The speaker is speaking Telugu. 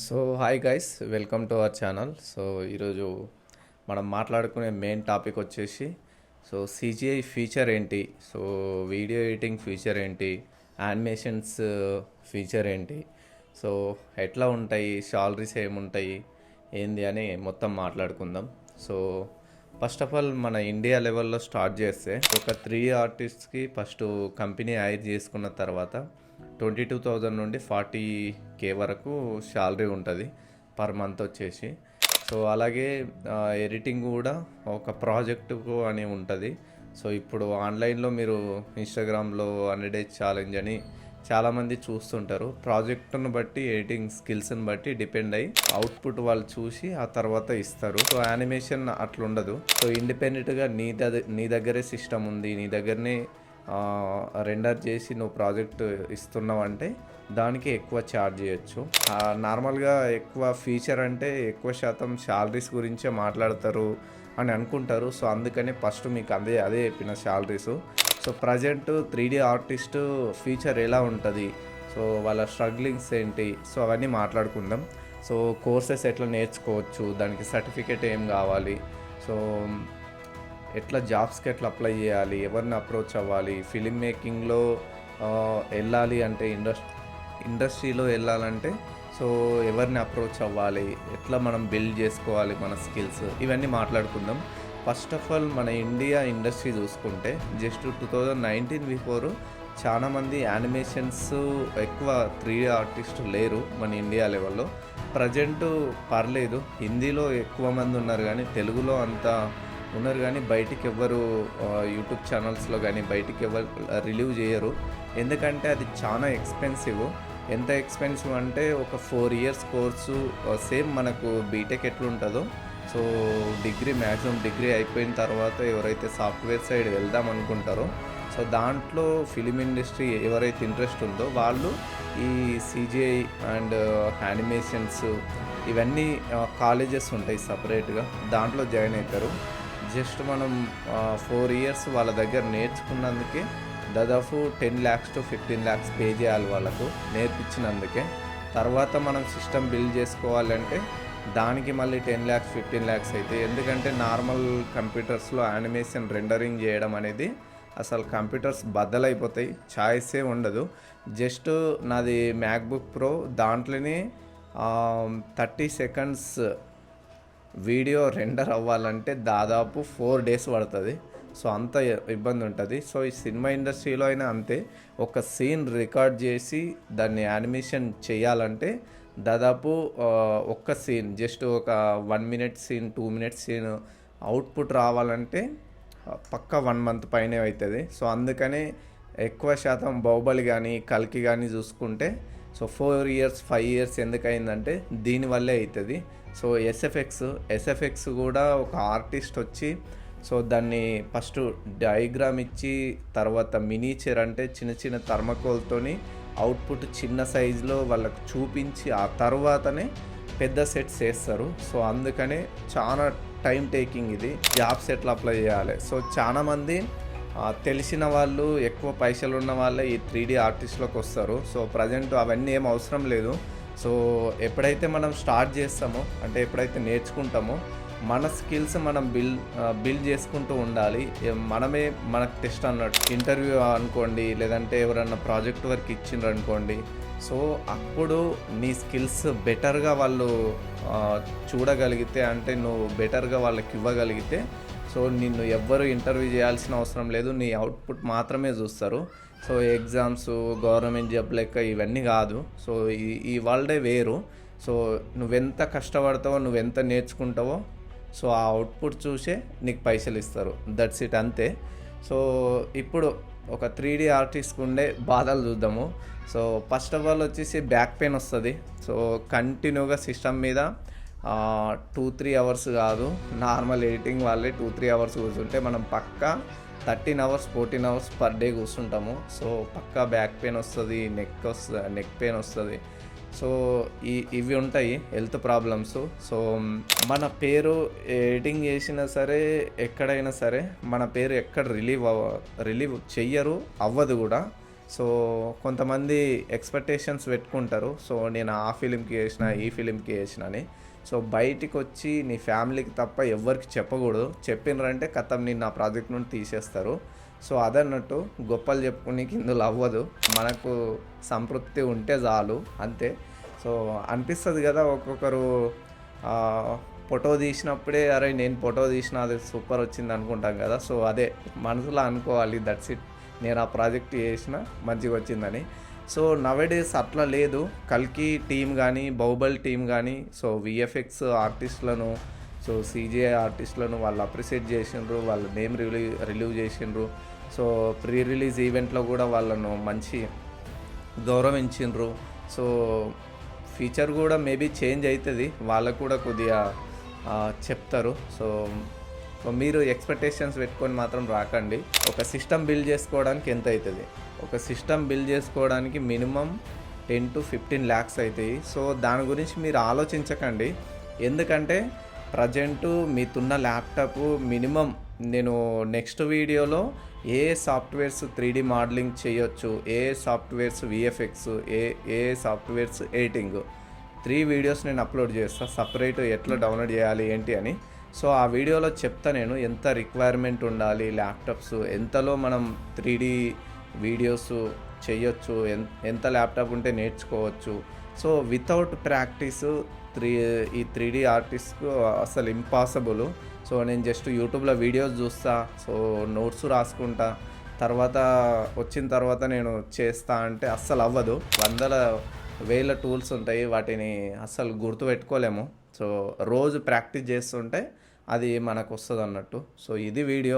So hi guys, welcome to our channel. So ఈరోజు మనం మాట్లాడుకునే మెయిన్ టాపిక్ వచ్చేసి సిజిఐ ఫీచర్ ఏంటి, వీడియో ఎడిటింగ్ ఫీచర్ ఏంటి, యానిమేషన్స్ ఫీచర్ ఏంటి, సో ఎట్లా ఉంటాయి, శాలరీస్ ఏముంటాయి, ఏంది అని మొత్తం మాట్లాడుకుందాం. సో ఫస్ట్ ఆఫ్ ఆల్ మన ఇండియా లెవెల్లో స్టార్ట్ చేస్తే ఒక 3 ఆర్టిస్ట్కి ఫస్ట్ కంపెనీ హైర్ చేసుకున్న తర్వాత 22,000 నుండి 40K వరకు శాలరీ ఉంటుంది పర్ మంత్ వచ్చేసి. సో అలాగే ఎడిటింగ్ కూడా ఒక ప్రాజెక్టుకు అని ఉంటుంది. సో ఇప్పుడు ఆన్లైన్లో మీరు ఇన్స్టాగ్రామ్లో 100 డేస్ ఛాలెంజ్ అని చాలామంది చూస్తుంటారు. ప్రాజెక్టును బట్టి, ఎడిటింగ్ స్కిల్స్ని బట్టి డిపెండ్ అయ్యి అవుట్పుట్ వాళ్ళు చూసి ఆ తర్వాత ఇస్తారు. So animation అట్లుండదు. సో ఇండిపెండెంట్గా నీ దగ్గరే సిస్టమ్ ఉంది, నీ దగ్గరనే రెండర్ చేసి నువ్వు ప్రాజెక్ట్ ఇస్తున్నావు అంటే దానికి ఎక్కువ ఛార్జ్ చేయొచ్చు. నార్మల్గా ఎక్కువ ఫీచర్ అంటే ఎక్కువ శాతం శాలరీస్ గురించే మాట్లాడతారు అని అనుకుంటారు. సో అందుకనే ఫస్ట్ మీకు అదే చెప్పిన salaries. So present 3D artist feature ఎలా ఉంటుంది, సో వాళ్ళ స్ట్రగ్లింగ్స్ ఏంటి, సో అవన్నీ మాట్లాడుకుందాం. సో కోర్సెస్ ఎట్లా నేర్చుకోవచ్చు, దానికి సర్టిఫికేట్ ఏం కావాలి, సో ఎట్లా జాబ్స్కి ఎట్లా అప్లై చేయాలి, ఎవరిని అప్రోచ్ అవ్వాలి, ఫిలిం మేకింగ్లో వెళ్ళాలి అంటే ఇండస్ట్రీలో వెళ్ళాలంటే సో ఎవరిని అప్రోచ్ అవ్వాలి, ఎట్లా మనం బిల్డ్ చేసుకోవాలి మన స్కిల్స్, ఇవన్నీ మాట్లాడుకుందాం. ఫస్ట్ ఆఫ్ ఆల్ మన ఇండియా ఇండస్ట్రీ చూసుకుంటే జస్ట్ 2019 బిఫోర్ చాలామంది యానిమేషన్స్ ఎక్కువ 3D ఆర్టిస్ట్ లేరు మన ఇండియా లెవెల్లో. ప్రజెంట్ పర్లేదు, హిందీలో ఎక్కువ మంది ఉన్నారు కానీ తెలుగులో అంతా ఉన్నారు కానీ బయటికి ఎవ్వరు యూట్యూబ్ ఛానల్స్లో కానీ బయటికి ఎవరు రిలీవ్ చేయరు. ఎందుకంటే అది చాలా ఎక్స్పెన్సివ్. ఎంత ఎక్స్పెన్సివ్ అంటే ఒక 4 ఇయర్స్ కోర్సు, సేమ్ మనకు బీటెక్ ఎట్లుంటుందో సో మ్యాక్సిమం డిగ్రీ అయిపోయిన తర్వాత ఎవరైతే సాఫ్ట్వేర్ సైడ్ వెళ్దాం అనుకుంటారో సో దాంట్లో ఫిలిం ఇండస్ట్రీ ఎవరైతే ఇంట్రెస్ట్ ఉందో వాళ్ళు ఈ సిజిఐ అండ్ యానిమేషన్స్ ఇవన్నీ కాలేజెస్ ఉంటాయి సపరేట్గా, దాంట్లో జాయిన్ అవుతారు. జస్ట్ మనం 4 ఇయర్స్ వాళ్ళ దగ్గర నేర్చుకున్నందుకే దాదాపు 10 lakhs to 15 lakhs పే చేయాలి వాళ్ళకు నేర్పించినందుకే. తర్వాత మనం సిస్టమ్ బిల్డ్ చేసుకోవాలంటే దానికి మళ్ళీ 10 lakhs 15 lakhs అయితే, ఎందుకంటే నార్మల్ కంప్యూటర్స్లో యానిమేషన్ రెండరింగ్ చేయడం అనేది అసలు కంప్యూటర్స్ బద్దలైపోతాయి, ఛాయిసే ఉండదు. జస్ట్ నాది మ్యాక్బుక్ ప్రో, దాంట్లోనే 30 seconds వీడియో రెండర్ అవ్వాలంటే దాదాపు 4 days పడుతుంది. సో అంత ఇబ్బంది ఉంటుంది. సో ఈ సినిమా ఇండస్ట్రీలో అయినా అంతే, ఒక సీన్ రికార్డ్ చేసి దాన్ని యానిమేషన్ చేయాలంటే దాదాపు ఒక్క సీన్ జస్ట్ ఒక 1 minute scene 2 minutes scene output రావాలంటే పక్కా 1 month పైనే అవుతుంది. సో అందుకనే ఎక్కువ శాతం బాహుబలి కానీ కల్కి కానీ చూసుకుంటే సో 4 years 5 years ఎందుకు అయిందంటే దీనివల్లే అవుతుంది. సో ఎస్ఎఫ్ఎక్స్ కూడా ఒక ఆర్టిస్ట్ వచ్చి సో దాన్ని ఫస్ట్ డయాగ్రామ్ ఇచ్చి తర్వాత మినీచర్ అంటే చిన్న చిన్న థర్మకోల్తోని అవుట్పుట్ చిన్న సైజులో వాళ్ళకు చూపించి ఆ తర్వాతనే పెద్ద సెట్స్ వేస్తారు. సో అందుకనే చాలా టైం టేకింగ్ ఇది. జాబ్స్ ఎట్లా అప్లై చేయాలి, సో చాలామంది తెలిసిన వాళ్ళు ఎక్కువ పైసలు ఉన్న వాళ్ళే ఈ 3D ఆర్టిస్ట్లోకి వస్తారు. సో ప్రజెంట్ అవన్నీ ఏం అవసరం లేదు. సో ఎప్పుడైతే మనం స్టార్ట్ చేస్తామో అంటే ఎప్పుడైతే నేర్చుకుంటామో మన స్కిల్స్ మనం బిల్డ్ చేసుకుంటూ ఉండాలి. మనకు టెస్ట్ అన్నట్టు ఇంటర్వ్యూ అనుకోండి, లేదంటే ఎవరన్నా ప్రాజెక్ట్ వర్క్ ఇచ్చిండ్రు అనుకోండి, సో అప్పుడు నీ స్కిల్స్ బెటర్గా వాళ్ళు చూడగలిగితే, అంటే నువ్వు బెటర్గా వాళ్ళకి ఇవ్వగలిగితే సో నిన్ను ఎవ్వరు ఇంటర్వ్యూ చేయాల్సిన అవసరం లేదు, నీ అవుట్పుట్ మాత్రమే చూస్తారు. సో ఎగ్జామ్స్, గవర్నమెంట్ జాబ్ లెక్క ఇవన్నీ కాదు. సో ఈ వరల్డే వేరు. సో నువ్వెంత కష్టపడతావో, నువ్వెంత నేర్చుకుంటావో సో ఆ అవుట్పుట్ చూసే నీకు పైసలు ఇస్తారు. దట్స్ ఇట్, అంతే. సో ఇప్పుడు ఒక 3D ఆర్టిస్ట్కి ఉండే బాధలు చూద్దాము. సో ఫస్ట్ ఆఫ్ ఆల్ వచ్చేసి బ్యాక్ పెయిన్ వస్తుంది. సో కంటిన్యూగా సిస్టమ్ మీద 2-3 hours కాదు, నార్మల్ ఎడిటింగ్ వాళ్ళే 2-3 hours కూర్చుంటే మనం పక్కా 13 hours 14 hours పర్ డే కూర్చుంటాము. సో పక్కా బ్యాక్ పెయిన్ వస్తుంది, నెక్ పెయిన్ వస్తుంది. సో ఇవి ఉంటాయి హెల్త్ ప్రాబ్లమ్స్. సో మన పేరు ఎడిటింగ్ చేసినా సరే ఎక్కడైనా సరే మన పేరు ఎక్కడ రిలీవ్ చెయ్యరు, అవ్వదు కూడా. సో కొంతమంది ఎక్స్పెక్టేషన్స్ పెట్టుకుంటారు. సో నేను ఆ ఫిలింకి చేసిన, ఈ ఫిలింకి చేసిన అని. సో బయటికి వచ్చి నీ ఫ్యామిలీకి తప్ప ఎవ్వరికి చెప్పకూడదు. చెప్పినరంటే ఖతం నిన్ను ఆ ప్రాజెక్ట్ నుండి తీసేస్తారు. సో అదన్నట్టు గొప్పలు చెప్పుకునేకి ఇందులో అవ్వదు. మనకు సంతృప్తి ఉంటే చాలు అంతే. సో అనిపిస్తుంది కదా ఒక్కొక్కరు ఫోటో తీసినప్పుడే అరే నేను ఫోటో తీసిన అది సూపర్ వచ్చింది అనుకుంటాం కదా. సో అదే మనసులో అనుకోవాలి, దట్స్ ఇట్, నేను ఆ ప్రాజెక్ట్ చేసిన మంచిగా వచ్చిందని. సో నవేడేస్ అట్లా లేదు. కల్కి టీం కానీ, బాహుబలి టీం కానీ, సో విఎఫ్ఎక్స్ ఆర్టిస్టులను, సో సీజీఐ ఆర్టిస్టులను వాళ్ళు అప్రిషియేట్ చేసిండ్రు, వాళ్ళ నేమ్ రిలీవ్ చేసిండ్రు. సో ప్రీ రిలీజ్ ఈవెంట్లో కూడా వాళ్ళను మంచి గౌరవించిండ్రు. సో ఫీచర్ కూడా మేబీ చేంజ్ అవుతుంది, వాళ్ళకు కూడా కొద్దిగా చెప్తారు. సో మీరు ఎక్స్పెక్టేషన్స్ పెట్టుకొని మాత్రం రాకండి. ఒక సిస్టమ్ బిల్డ్ చేసుకోవడానికి ఎంత అవుతుంది? ఒక సిస్టమ్ బిల్డ్ చేసుకోవడానికి మినిమం 10 to 15 lakhs అవుతాయి. సో దాని గురించి మీరు ఆలోచించకండి. ఎందుకంటే ప్రజెంటు మీతున్న ల్యాప్టాప్ మినిమం నేను నెక్స్ట్ వీడియోలో ఏ సాఫ్ట్వేర్స్ 3D మోడలింగ్ చేయొచ్చు, ఏ సాఫ్ట్వేర్స్ విఎఫ్ఎక్స్, ఏ సాఫ్ట్వేర్స్ ఎడిటింగ్, 3 వీడియోస్ నేను అప్లోడ్ చేస్తాను సపరేట్, ఎట్లా డౌన్లోడ్ చేయాలి ఏంటి అని. సో ఆ వీడియోలో చెప్తా నేను ఎంత రిక్వైర్మెంట్ ఉండాలి ల్యాప్టాప్స్, ఎంతలో మనం 3D వీడియోస్ చేయొచ్చు, ఎంత ల్యాప్టాప్ ఉంటే నేర్చుకోవచ్చు. సో వితౌట్ ప్రాక్టీస్ ఈ 3D ఆర్టిస్ట్కు అసలు ఇంపాసిబుల్. సో నేను జస్ట్ యూట్యూబ్లో వీడియోస్ చూస్తా, సో నోట్స్ రాసుకుంటా, తర్వాత వచ్చిన తర్వాత నేను చేస్తా అంటే అస్సలు అవ్వదు. వందల వేల టూల్స్ ఉంటాయి, వాటిని అస్సలు గుర్తుపెట్టుకోలేము. సో రోజు ప్రాక్టీస్ చేస్తుంటే అది మనకు వస్తుంది అన్నట్టు. సో ఇది వీడియో.